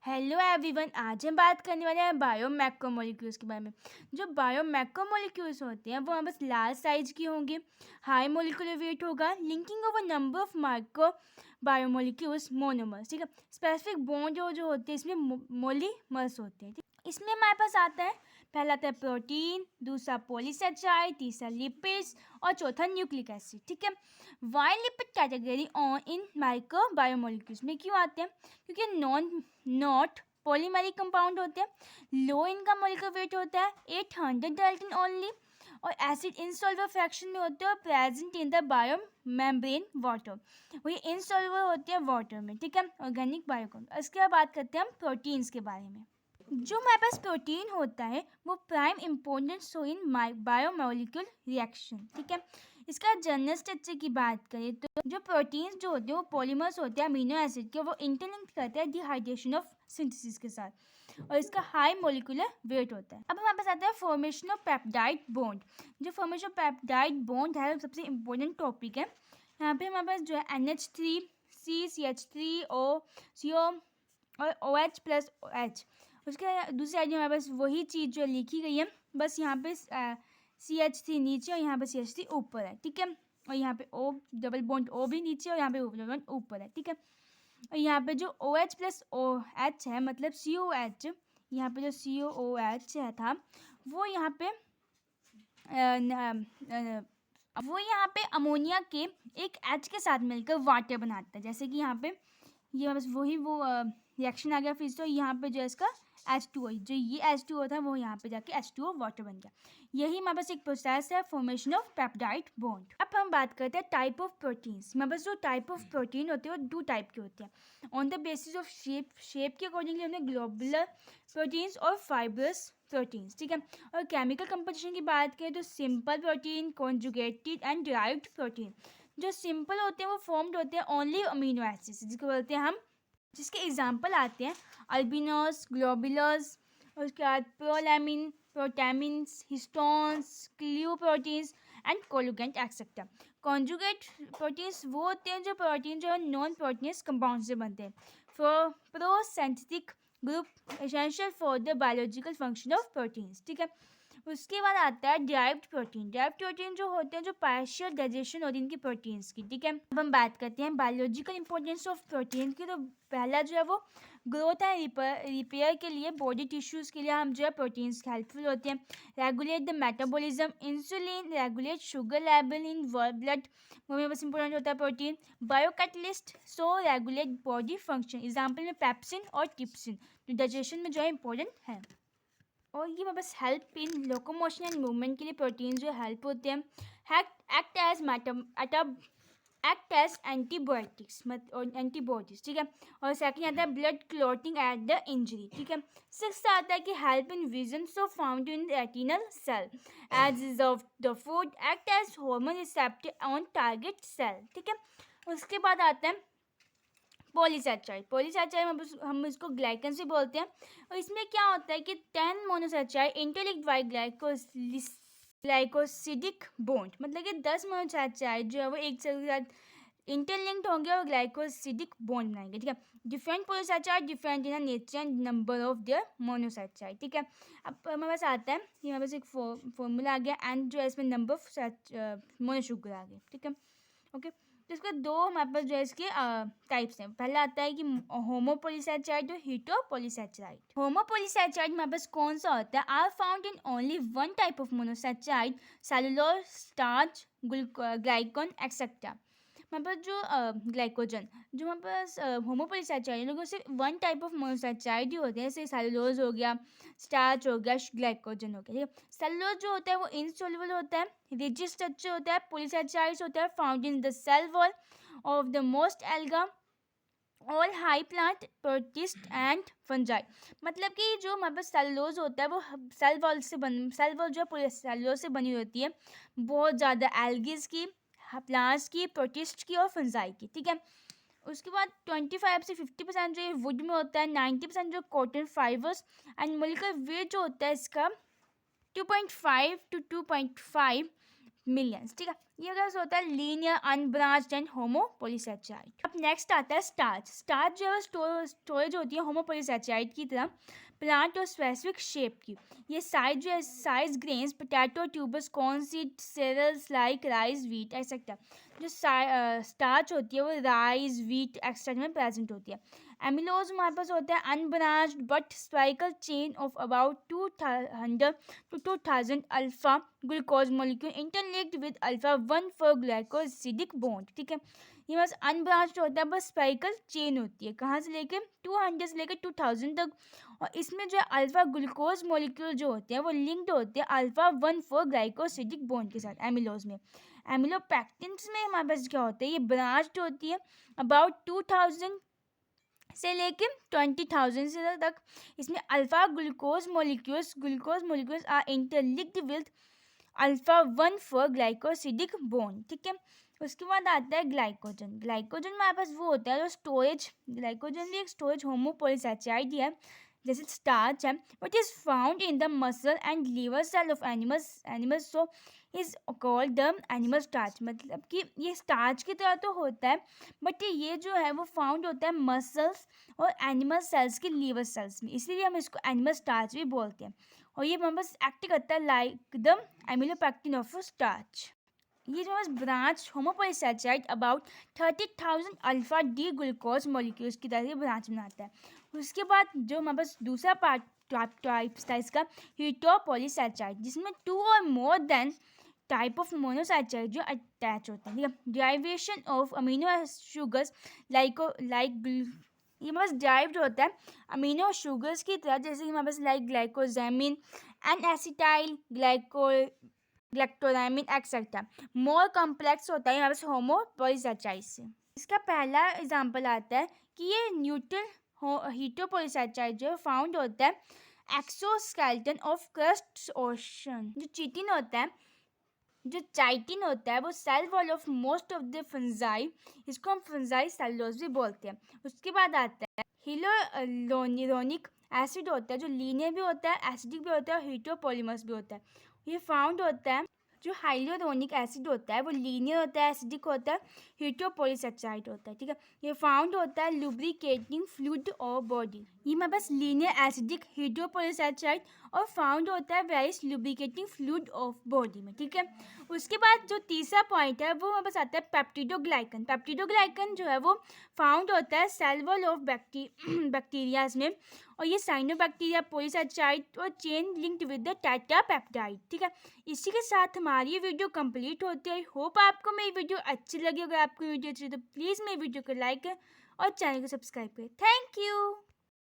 Hello everyone, आज हम बात करने वाले हैं बायो मैक्रोमोलिक्यूल्स के बारे में। जो बायो मैक्रोमोलिक्यूल्स होते हैं वो बस लार्ज साइज की होंगे, हाई मोलिकुलर वेट होगा, linking of a number of micro biomolecules monomers. ठीक है, स्पेसिफिक बॉन्ड जो होते हैं इसमें मोलीमर्स होते हैं। इसमें हमारे पास आता है, पहला आता है प्रोटीन, दूसरा पॉलीसेचाइड, तीसरा लिपिड्स और चौथा न्यूक्लिक एसिड। ठीक है, why lipid category on in micro biomolecules में क्यों आते हैं? क्योंकि नॉट पॉलीमेरिक कंपाउंड होते हैं, लो इनका मोलिकुलर वेट होता है 800 डाल्टन ओनली, और एसिड इनसॉल्युबल फ्रैक्शन में होते हैं और present in the bio membrane water, वही इनसॉल्युबल होते हैं वाटर में। ठीक है, ऑर्गेनिक बायोकॉम। इसके बाद बात करते हैं हम प्रोटीन्स के बारे में। जो हमारे पास प्रोटीन होता है वो प्राइम इम्पोर्टेंस हो इन बायोमोलिक्यूल रिएक्शन। ठीक है, इसका जनरल स्ट्रक्चर की बात करें तो जो प्रोटीन्स जो होते हैं वो पॉलीमर्स होते हैं अमीनो एसिड के, वो इंटरलिंक करते हैं डिहाइड्रेशन ऑफ सिंथेसिस के साथ, और इसका हाई मोलिकुलर वेट होता है। अब हमारे पास आता है फॉर्मेशन ऑफ पेप्टाइड बॉन्ड। जो फॉर्मेशन ऑफ पेप्टाइड बॉन्ड है वो सबसे इंपॉर्टेंट टॉपिक है। यहाँ पे हमारे पास जो है NH3 CCH3O CO और OH प्लस OH, उसके दूसरी साइड में हमारे पास वही चीज़ जो लिखी गई है, बस यहाँ पे CH3 नीचे और यहाँ पे CH3 ऊपर है। ठीक है, और यहाँ पे O डबल बॉन्ड O भी नीचे और यहाँ पे डबल बॉन्ड ऊपर है। ठीक है, और यहाँ पे जो OH प्लस OH है मतलब COH, यहाँ पे जो COOH है था वो यहाँ पे वो यहाँ पे अमोनिया के एक H के साथ मिलकर वाटर बनाता है। जैसे कि यहाँ पे ये बस वही वो रिएक्शन आ गया फिर से, यहाँ पे जो है इसका H2O, जो ये H2O था वो यहाँ पे जाके H2O वाटर बन गया। यही हमारे पास एक प्रोसेस है फॉर्मेशन ऑफ पेप्टाइड बॉन्ड। अब हम बात करते हैं टाइप ऑफ प्रोटीन्स। हमारे पास जो टाइप ऑफ प्रोटीन होते हैं वो 2 टाइप के होते हैं on the basis of shape के अकॉर्डिंगली हमने ग्लोबुलर प्रोटीन्स और फाइब्रस प्रोटीन्स। ठीक है, और केमिकल कंपोजिशन की बात करें तो simple protein, conjugated and derived protein. जो सिंपल होते हैं वो फॉर्म्ड होते हैं ओनली अमीनो एसिड्स, जिसको बोलते हैं हम, जिसके एग्जाम्पल आते हैं अल्बिनोस, ग्लोबुलर्स, और उसके बाद प्रोलैमिन, प्रोटैमिन्स, हिस्टोन्स, क्लियो प्रोटीन्स एंड कोलुगेंट एक्सेट्रा। कॉन्जुगेट प्रोटीन्स वो होते हैं जो प्रोटीन जो है नॉन प्रोटीनस कंपाउंड से बनते हैं। Pro synthetic group essential for the biological function of proteins. ठीक है, उसके बाद आता है डिराइव्ड प्रोटीन। डिराइव्ड प्रोटीन जो होते हैं जो पार्शियल डाइजेशन होती है इनकी प्रोटीन्स की। ठीक है, अब हम बात करते हैं बायोलॉजिकल इंपॉर्टेंस ऑफ प्रोटीन की। तो पहला जो है वो ग्रोथ एंड रिपेयर के लिए, बॉडी टिश्यूज़ के लिए हम जो है प्रोटीन्स हेल्पफुल होते हैं। Regulate the metabolism, insulin, regulate sugar level in blood, वो में बस इंपॉर्टेंट होता है प्रोटीन। बायोकैटलिस्ट, सो रेगुलेट बॉडी फंक्शन, एग्जाम्पल में पेप्सिन और टिप्सिन, जो डाइजेशन में जो है इंपॉर्टेंट है। और ये बस help in locomotion and movement के लिए प्रोटीन्स जो हेल्प होते हैं। एक्ट एज एंटीबायोटिक्स और एंटीबॉडीज। ठीक है, और सेकंड आता है blood clotting at the injury. ठीक है, सिक्स्थ आता है कि help in vision, so found in retinal cell as is of the food, act as hormone receptor on target cell. ठीक है, उसके बाद आता है पॉलीसैचाराइड। पॉलीसैचाराइड हम इसको ग्लाइकन से बोलते हैं, और इसमें क्या होता है कि 10 मोनोसैचाराइड इंटरलिंक्ड बाय ग्लाइकोसिडिक बॉन्ड, मतलब कि 10 मोनोसैचाराइड जो है वो एक से साथ इंटरलिंक्ड होंगे और ग्लाइकोसिडिक बॉन्ड बनाएंगे। ठीक है, different polysaccharide different in nature and number of their monosaccharide. ठीक है, अब हमारे पास आता है ये हमारे पास एक फॉर्मूला आ गया, एंड जो है इसमें नंबर ऑफ मोनोशुगर आ गए। ठीक है, ओके, तो इसके दो हमारे पास जो है इसके टाइप्स हैं। पहला आता है कि होमोपोलीसैचाराइड और हेटेरोपोलीसैचाराइड। होमोपोलीसैचाराइड हमारे पास कौन सा होता है? Are found in only one type of monosaccharide, cellulose, starch, glycogen etcetera. हमारे पास जो ग्लाइकोजन, जो हमारे पास होमोपोलीसैचाराइड लोगों सिर्फ वन टाइप ऑफ मोनोसैचाराइड ही होते हैं, जैसे सेलुलोज हो गया, स्टार्च हो गया, ग्लाइकोजन हो गया। ठीक है, सेलुलोज जो होता है वो इनसॉल्युबल होता है, रिजिड स्ट्रक्चर होता है, पॉलीसैचाराइड्स होता है found in the cell wall of the most alga all high plant protist and fungi. मतलब कि जो हमारे पास सेलुलोज होता है वो सेल वॉल जो है सेलुलोज से बनी होती है, बहुत ज़्यादा एल्गीज की, प्लांट्स की, प्रोटिस्ट की और फंजाई की। ठीक है, उसके बाद 25 से 50% जो ये वुड में होता है, 90% जो cotton fibres, and molecular weight जो होता है इसका 2.5 to 2.5 मिलियंस, ठीक है। ये कैसे होता है, लीनियर अनब्रांच्ड एंड होमोपोलीसेचाइड। अब नेक्स्ट आता है स्टार्च। स्टार्च जो है स्टोरेज होती है होमोपोलीसेचाइड की तरह प्लांट और स्पेसिफिक शेप की। ये साइज जो है, size grains potato, tubers, corn seed, cereals like rice, wheat etcetera. जो स्टार्च होती है वो राइस, व्हीट एक्सेट्रा में प्रेजेंट होती है। एमिलोज हमारे पास होता है unbranched but spiral chain of about 200 to 2000 alpha glucose molecule interlinked with alpha 1 four glycosidic bond, ठीक है। ये बस अनब्रांच्ड होता है, बस स्पाइकल चेन होती है, कहाँ से लेके 200 से लेकर 2000 तक। और इसमें जो है अल्फा ग्लूकोज मॉलिक्यूल जो होते हैं वो लिंक्ड होते हैं अल्फा 1 फॉर ग्लाइकोसिडिक बॉन्ड के साथ एमिलोज में। एमिलोपेक्टिन्स में हमारे पास क्या होता है, ये ब्रांच्ड होती है अबाउट 2000 से लेके 20,000 से तक। इसमें alpha glucose molecules are interlinked with alpha 1 four glycosidic bond, ठीक है। उसके बाद आता है ग्लाइकोजन। ग्लाइकोजन हमारे पास वो होता है जो स्टोरेज, ग्लाइकोजन भी एक स्टोरेज होमोपोलीसेचाइड है जैसे स्टार्च है, but is found in the muscle and liver cell of animals so is called the animal starch. मतलब कि ये स्टार्च की तरह तो होता है बट ये जो है वो फाउंड होता है मसल्स और एनिमल सेल्स के लीवर सेल्स में, इसलिए हम इसको एनिमल स्टार्च भी बोलते हैं। और ये बस एक्ट करता है like the amylopectin of starch. ये जो branch homopolysaccharide about 30,000 alpha D glucose molecules की तरह से ब्रांच बनाता है। उसके बाद जो हमारे पास दूसरा पार्ट टाइप्स था इसका हीटोपोलीसेचाइड, जिसमें 2 और मोर देन टाइप ऑफ मोनोसैचराइड जो अटैच होते हैं, ठीक है। डेरिवेशन ऑफ अमीनो शुगर्स ये बस डाइव्ड होता है अमीनो शुगर्स की तरह, जैसे कि हमारे पास like glucosamine N acetyl galactosamine etcetera. More complex होता है यहाँ पे होमोपोलीसेचाइड से। इसका पहला एग्जांपल आता है कि ये न्यूट्रल हीटोपोलीसेचाइड जो फाउंड होता है एक्सोस्केलेटन ऑफ क्रस्ट ओशन। जो चिटिन होता है, जो चाइटिन होता है वो cell wall of most of the fungi, इसको हम फंजाई सेलुलोज भी बोलते हैं। उसके बाद आता है हियालुरोनिक एसिड होता है जो लीनियर भी होता है, एसिडिक भी होता है और हीटोपॉलीमर्स भी होता है। ये फाउंड होता है, जो हाइलोरोनिक एसिड होता है वो लीनियर होता है, एसिडिक होता है, हीटोपोलीसेचाइड होता है, ठीक है। ये फाउंड होता है लुब्रिकेटिंग फ्लूइड और बॉडी। ये मेरे पास लीनियर एसिडिक हीटोपोलीसेचाइड और फाउंड होता है various lubricating fluid of body में, ठीक है। उसके बाद जो तीसरा पॉइंट है वो हमारे पास आता है पेप्टिडोग्लाइकन। पेप्टिडोग्लाइकन जो है वो फाउंड होता है सेल वॉल ऑफ बैक्टीरियाज में, और ये साइनोबैक्टीरिया पॉलीसेचाइड और chain linked with the tetrapeptide, ठीक है। इसी के साथ हमारी ये वीडियो कंप्लीट होती है। आई होप आपको मेरी वीडियो अच्छी लगी। अगर आपको वीडियो अच्छी तो प्लीज़ मेरी वीडियो को लाइक करें और चैनल को सब्सक्राइब करें। Thank you.